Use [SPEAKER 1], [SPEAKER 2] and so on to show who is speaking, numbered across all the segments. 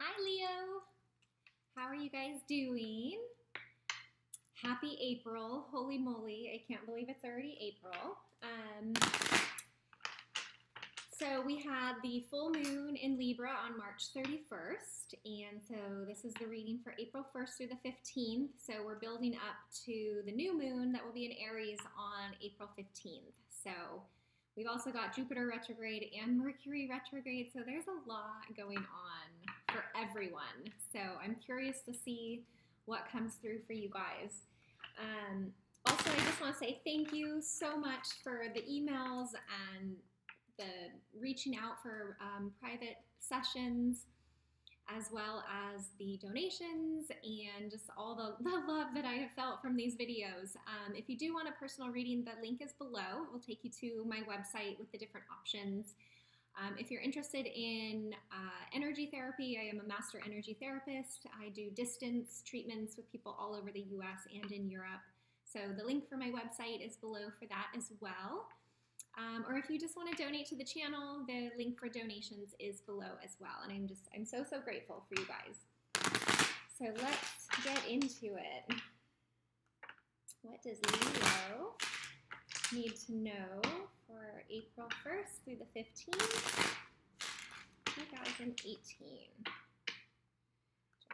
[SPEAKER 1] Hi Leo, how are you guys doing? Happy April, holy moly, I can't believe it's already April. So we had the full moon in Libra on March 31st, and so this is the reading for April 1st through the 15th. So we're building up to the new moon that will be in Aries on April 15th. So we've also got Jupiter retrograde and Mercury retrograde, so there's a lot going on for everyone. So I'm curious to see what comes through for you guys. Also, I just want to say thank you so much for the emails and the reaching out for private sessions, as well as the donations and just all the love that I have felt from these videos. If you do want a personal reading, the link is below. It will take you to my website with the different options. If you're interested in energy therapy, I am a master energy therapist. I do distance treatments with people all over the US and in Europe. So the link for my website is below for that as well. Or if you just want to donate to the channel, the link for donations is below as well. And I'm so grateful for you guys. So let's get into it. What does Leo need to know for April 1st through the 15th, 2018?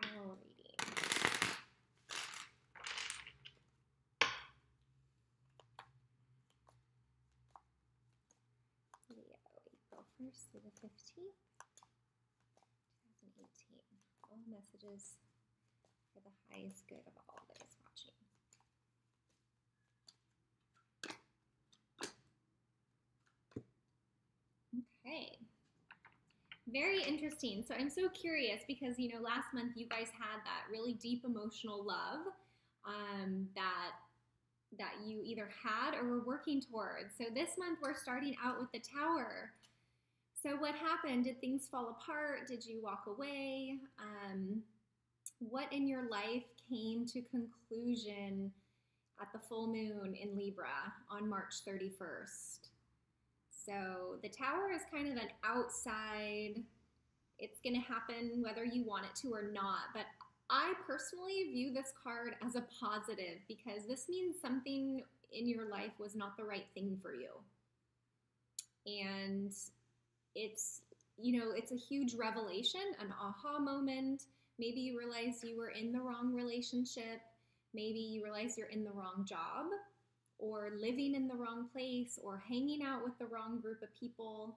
[SPEAKER 1] General reading. April 1st through the 15th, 2018. All messages for the highest good of all that is watching. Okay. Very interesting. So I'm so curious because, last month you guys had that really deep emotional love that you either had or were working towards. So this month we're starting out with the Tower. So what happened? Did things fall apart? Did you walk away? What in your life came to conclusion at the full moon in Libra on March 31st? So the Tower is kind of an outside, it's going to happen whether you want it to or not. But I personally view this card as a positive because this means something in your life was not the right thing for you. And it's a huge revelation, an aha moment. Maybe you realize you were in the wrong relationship. Maybe you realize you're in the wrong job, or living in the wrong place, or hanging out with the wrong group of people.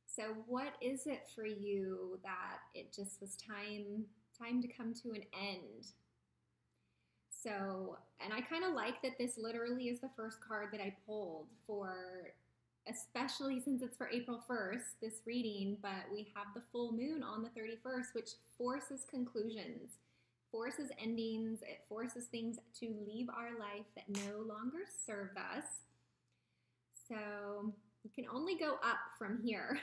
[SPEAKER 1] So what is it for you that it just was time to come to an end? So, and I kind of like that this literally is the first card that I pulled for, especially since it's for April 1st, this reading, but we have the full moon on the 31st, which forces conclusions, forces endings. It forces things to leave our life that no longer serve us. So you can only go up from here.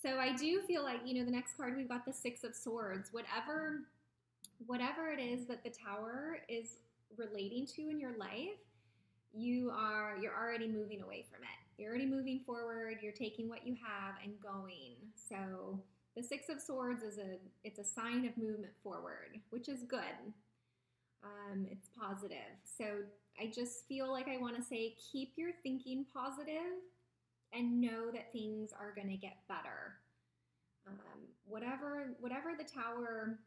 [SPEAKER 1] So I do feel like, the next card, we've got the Six of Swords. Whatever it is that the Tower is relating to in your life, you're already moving away from it. You're already moving forward. You're taking what you have and going. So the Six of Swords it's a sign of movement forward, which is good. It's positive. So I just feel like I want to say, keep your thinking positive and know that things are going to get better. Whatever the Tower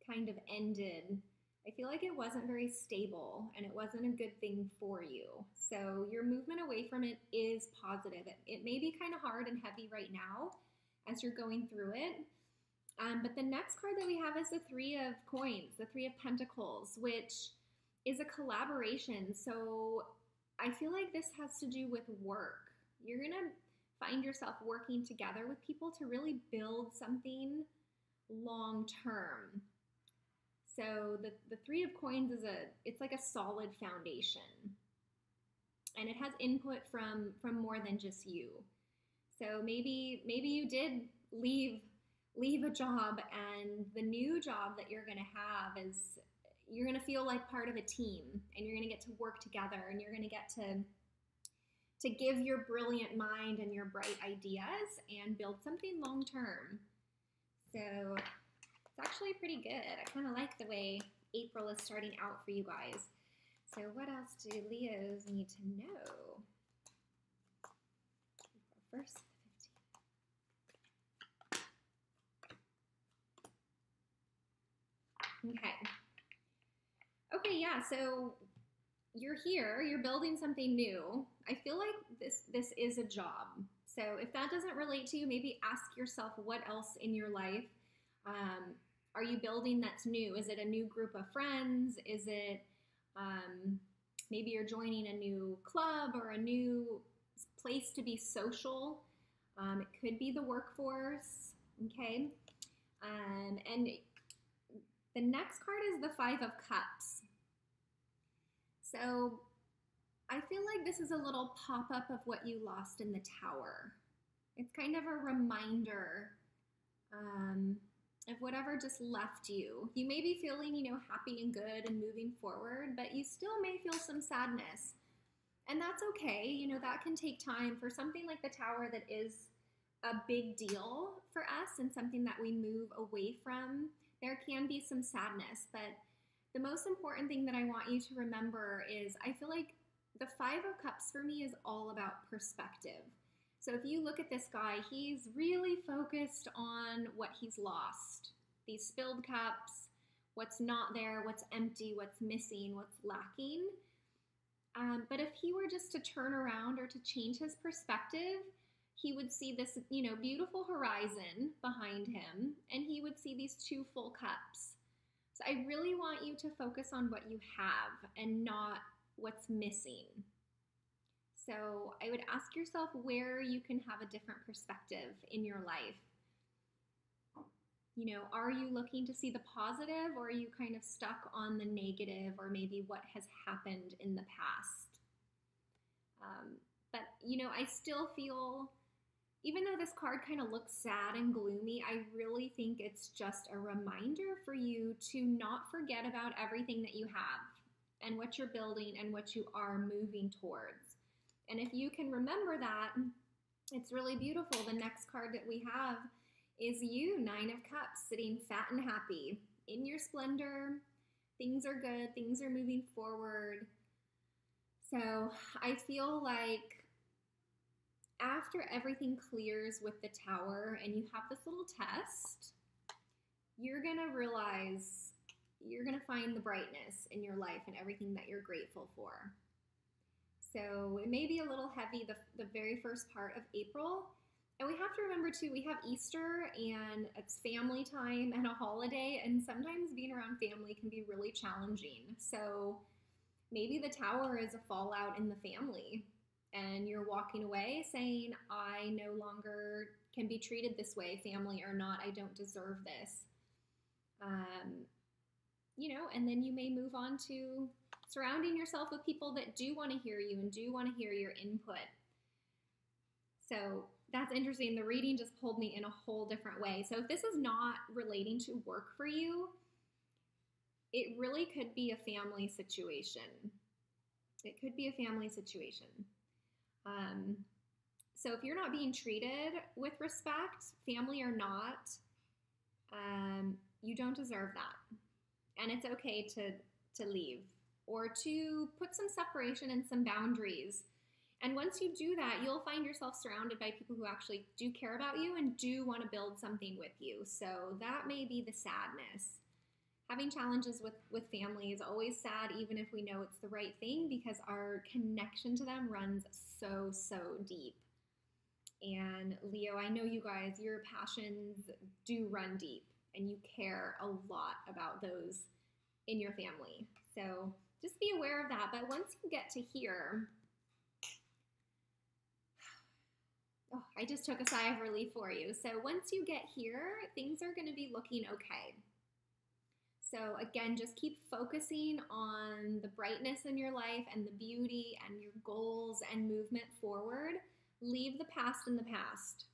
[SPEAKER 1] kind of ended, I feel like it wasn't very stable and it wasn't a good thing for you. So your movement away from it is positive. It may be kind of hard and heavy right now as you're going through it. But the next card that we have is the Three of Coins, the Three of Pentacles, which is a collaboration. So I feel like this has to do with work. You're going to find yourself working together with people to really build something long term. So the Three of Coins it's like a solid foundation. And it has input from more than just you. So maybe you did leave a job, and the new job that you're going to have is you're going to feel like part of a team, and you're going to get to work together, and you're going to get to give your brilliant mind and your bright ideas and build something long term. So it's actually pretty good. I kind of like the way April is starting out for you guys. So what else do Leos need to know? First, okay. Okay, yeah, so you're here, you're building something new. I feel like this is a job. So if that doesn't relate to you, maybe ask yourself what else in your life are you building that's new? Is it a new group of friends? Is it maybe you're joining a new club or a new place to be social? It could be the workforce, okay? And the next card is the Five of Cups. So I feel like this is a little pop-up of what you lost in the Tower. It's kind of a reminder of whatever just left you. You may be feeling, happy and good and moving forward, but you still may feel some sadness. And that's okay. That can take time. For something like the Tower that is a big deal for us and something that we move away from, there can be some sadness. But the most important thing that I want you to remember is I feel like the Five of Cups for me is all about perspective. So if you look at this guy, he's really focused on what he's lost. These spilled cups, what's not there, what's empty, what's missing, what's lacking. But if he were just to turn around or to change his perspective, he would see this, beautiful horizon behind him, and he would see these two full cups. So I really want you to focus on what you have and not what's missing. So I would ask yourself where you can have a different perspective in your life. Are you looking to see the positive, or are you kind of stuck on the negative, or maybe what has happened in the past? But I still feel, even though this card kind of looks sad and gloomy, I really think it's just a reminder for you to not forget about everything that you have and what you're building and what you are moving towards. And if you can remember that, it's really beautiful. The next card that we have is you, Nine of Cups, sitting fat and happy in your splendor. Things are good. Things are moving forward. So I feel like after everything clears with the Tower and you have this little test, you're going to realize, you're going to find the brightness in your life and everything that you're grateful for. So it may be a little heavy the very first part of April. And we have to remember too, we have Easter and it's family time and a holiday, and sometimes being around family can be really challenging. So maybe the Tower is a fallout in the family and you're walking away saying, I no longer can be treated this way, family or not, I don't deserve this. And then you may move on to surrounding yourself with people that do want to hear you and do want to hear your input. So that's interesting. The reading just pulled me in a whole different way. So if this is not relating to work for you, it really could be a family situation. It could be a family situation. So if you're not being treated with respect, family or not, you don't deserve that. And it's okay to leave or to put some separation and some boundaries. And once you do that, you'll find yourself surrounded by people who actually do care about you and do want to build something with you. So that may be the sadness. Having challenges with family is always sad, even if we know it's the right thing, because our connection to them runs so, so deep. And Leo, I know you guys, your passions do run deep and you care a lot about those in your family. So just be aware of that. But once you get to here, oh, I just took a sigh of relief for you. So once you get here, things are going to be looking okay. So again, just keep focusing on the brightness in your life and the beauty and your goals and movement forward. Leave the past in the past.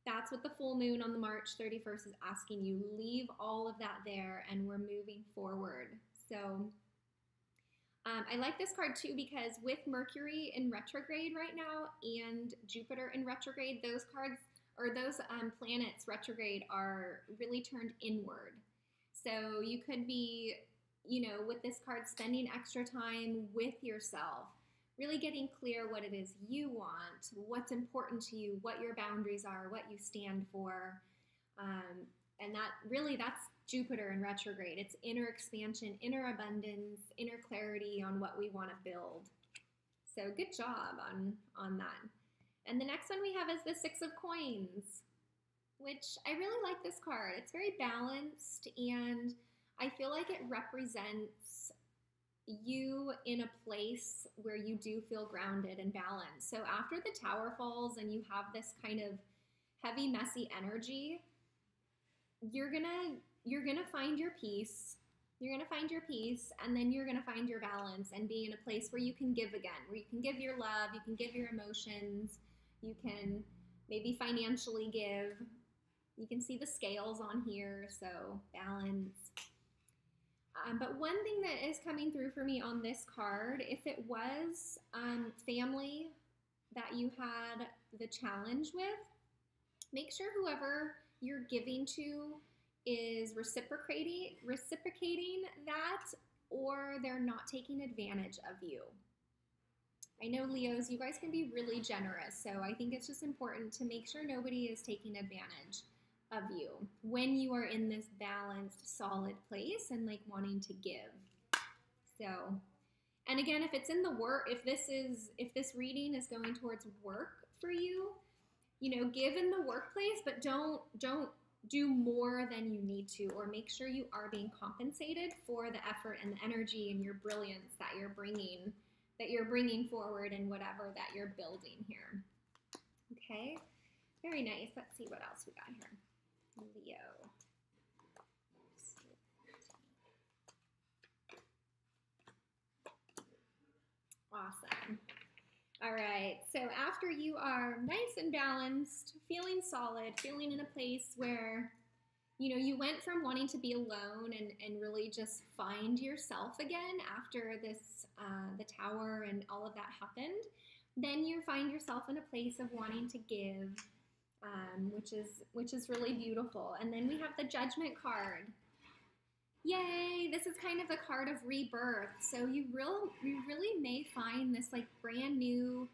[SPEAKER 1] That's what the full moon on the March 31st is asking you. Leave all of that there and we're moving forward. So I like this card too because with Mercury in retrograde right now and Jupiter in retrograde, those cards or those planets retrograde are really turned inward. So you could be, with this card, spending extra time with yourself, really getting clear what it is you want, what's important to you, what your boundaries are, what you stand for. And that's Jupiter in retrograde. It's inner expansion, inner abundance, inner clarity on what we want to build. So good job on that. And the next one we have is the Six of Coins, which I really like this card. It's very balanced, and I feel like it represents you in a place where you do feel grounded and balanced. So after the Tower falls and you have this kind of heavy, messy energy, you're gonna find your peace. You're gonna find your peace, and then you're gonna find your balance and be in a place where you can give again, where you can give your love, you can give your emotions, you can maybe financially give. You can see the scales on here, so balance. But one thing that is coming through for me on this card, if it was family that you had the challenge with, make sure whoever you're giving to is reciprocating that, or they're not taking advantage of you. I know, Leos, you guys can be really generous, so I think it's just important to make sure nobody is taking advantage of you when you are in this balanced, solid place and like wanting to give. So, and again, if it's in the work, if this reading is going towards work for you, give in the workplace, but don't do more than you need to, or make sure you are being compensated for the effort and the energy and your brilliance that you're bringing forward in whatever that you're building here. Okay, very nice. Let's see what else we got here. Leo. Awesome. All right, so after you are nice and balanced, feeling solid, feeling in a place where, you went from wanting to be alone and really just find yourself again after this, the Tower and all of that happened, then you find yourself in a place of wanting to give, which is really beautiful. And then we have the Judgment card. Yay, this is kind of the card of rebirth. So you really may find this like brand new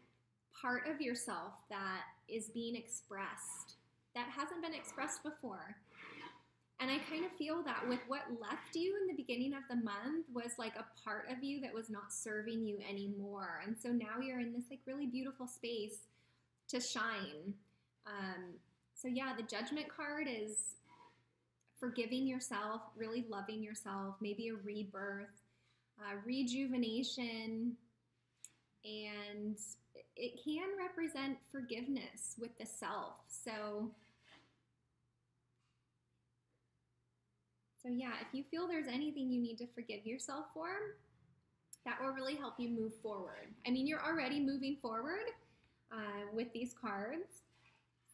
[SPEAKER 1] part of yourself that is being expressed that hasn't been expressed before. And I kind of feel that with what left you in the beginning of the month was like a part of you that was not serving you anymore. And so now you're in this like really beautiful space to shine. So yeah, the Judgment card is forgiving yourself, really loving yourself, maybe a rebirth, rejuvenation, and it can represent forgiveness with the self. So yeah, if you feel there's anything you need to forgive yourself for, that will really help you move forward. I mean, you're already moving forward with these cards.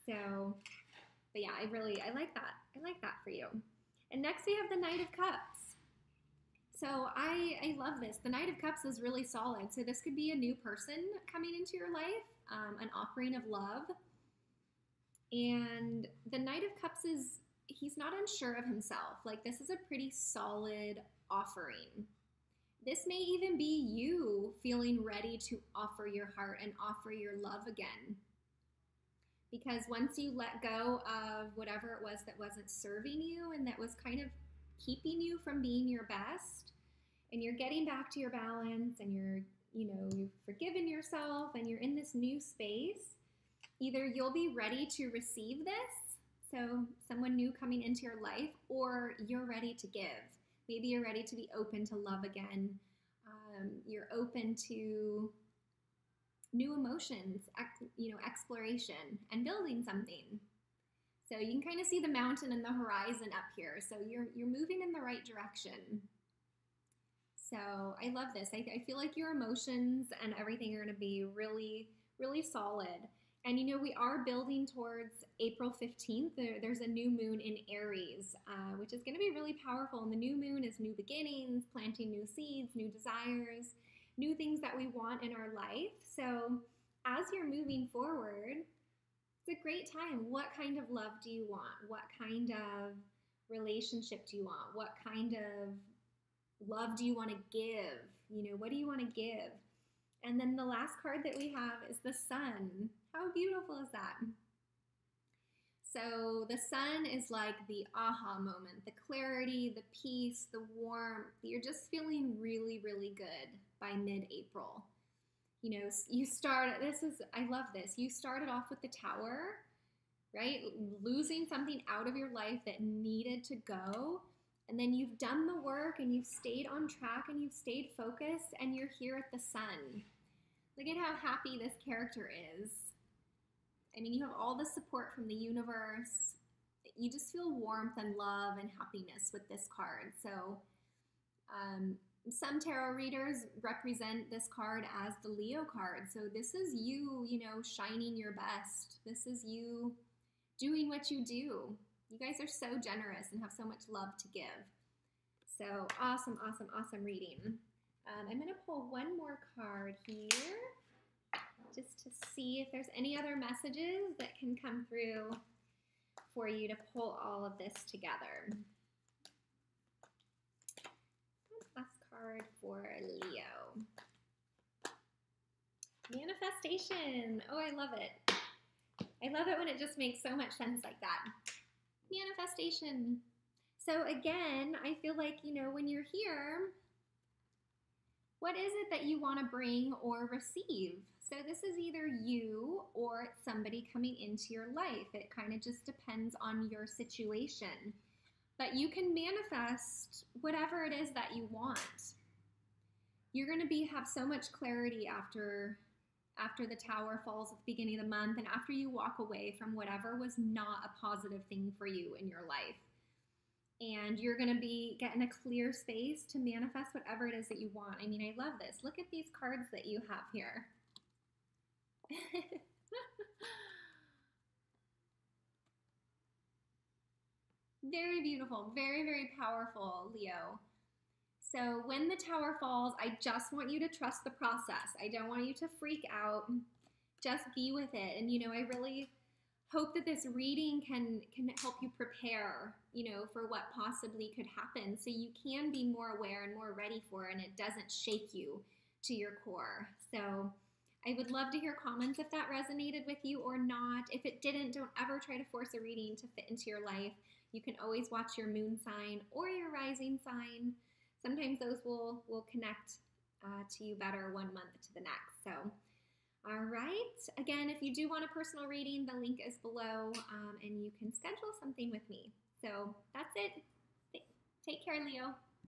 [SPEAKER 1] So, but yeah, I like that. I like that for you. And next we have the Knight of Cups. So I love this. The Knight of Cups is really solid. So this could be a new person coming into your life, an offering of love. And the Knight of Cups he's not unsure of himself. Like, this is a pretty solid offering. This may even be you feeling ready to offer your heart and offer your love again. Because once you let go of whatever it was that wasn't serving you and that was kind of keeping you from being your best, and you're getting back to your balance, and you've forgiven yourself and you're in this new space, either you'll be ready to receive this, so someone new coming into your life, or you're ready to give. Maybe you're ready to be open to love again. You're open to new emotions, exploration, and building something. So you can kind of see the mountain and the horizon up here. So you're moving in the right direction. So I love this. I feel like your emotions and everything are going to be really, really solid. And we are building towards April 15th. There's a new moon in Aries, which is going to be really powerful. And the new moon is new beginnings, planting new seeds, new desires, new things that we want in our life. So as you're moving forward, It's a great time. What kind of love do you want? What kind of relationship do you want? What kind of love do you want to give? You know, what do you want to give? And then the last card that we have is the sun. How beautiful is that? So the sun is like the aha moment, the clarity, the peace, the warmth. You're just feeling really, really good by mid-April. You know, I love this. You started off with the Tower, right? Losing something out of your life that needed to go. And then you've done the work and you've stayed on track and you've stayed focused and you're here at the sun. Look at how happy this character is. I mean, you have all the support from the universe. You just feel warmth and love and happiness with this card. So some tarot readers represent this card as the Leo card. So this is you, you know, shining your best. This is you doing what you do. You guys are so generous and have so much love to give. So awesome, awesome, awesome reading. I'm going to pull one more card here just to see if there's any other messages that can come through for you to pull all of this together. Last card for Leo. Manifestation. Oh, I love it. I love it when it just makes so much sense like that. Manifestation. So again, I feel like, you know, when you're here, what is it that you want to bring or receive? So this is either you or it's somebody coming into your life. It kind of just depends on your situation. But you can manifest whatever it is that you want. You're going to have so much clarity after the Tower falls at the beginning of the month and after you walk away from whatever was not a positive thing for you in your life. And you're going to be getting a clear space to manifest whatever it is that you want. I mean, I love this. Look at these cards that you have here. Very beautiful, very, very powerful, Leo. So when the Tower falls, I just want you to trust the process. I don't want you to freak out. Just be with it. And, you know, I really hope that this reading can help you prepare, you know, for what possibly could happen so you can be more aware and more ready for it and it doesn't shake you to your core. So I would love to hear comments if that resonated with you or not. If it didn't, don't ever try to force a reading to fit into your life. You can always watch your moon sign or your rising sign. Sometimes those will connect to you better one month to the next. So, all right. Again, if you do want a personal reading, the link is below and you can schedule something with me. So that's it. Take care, Leo.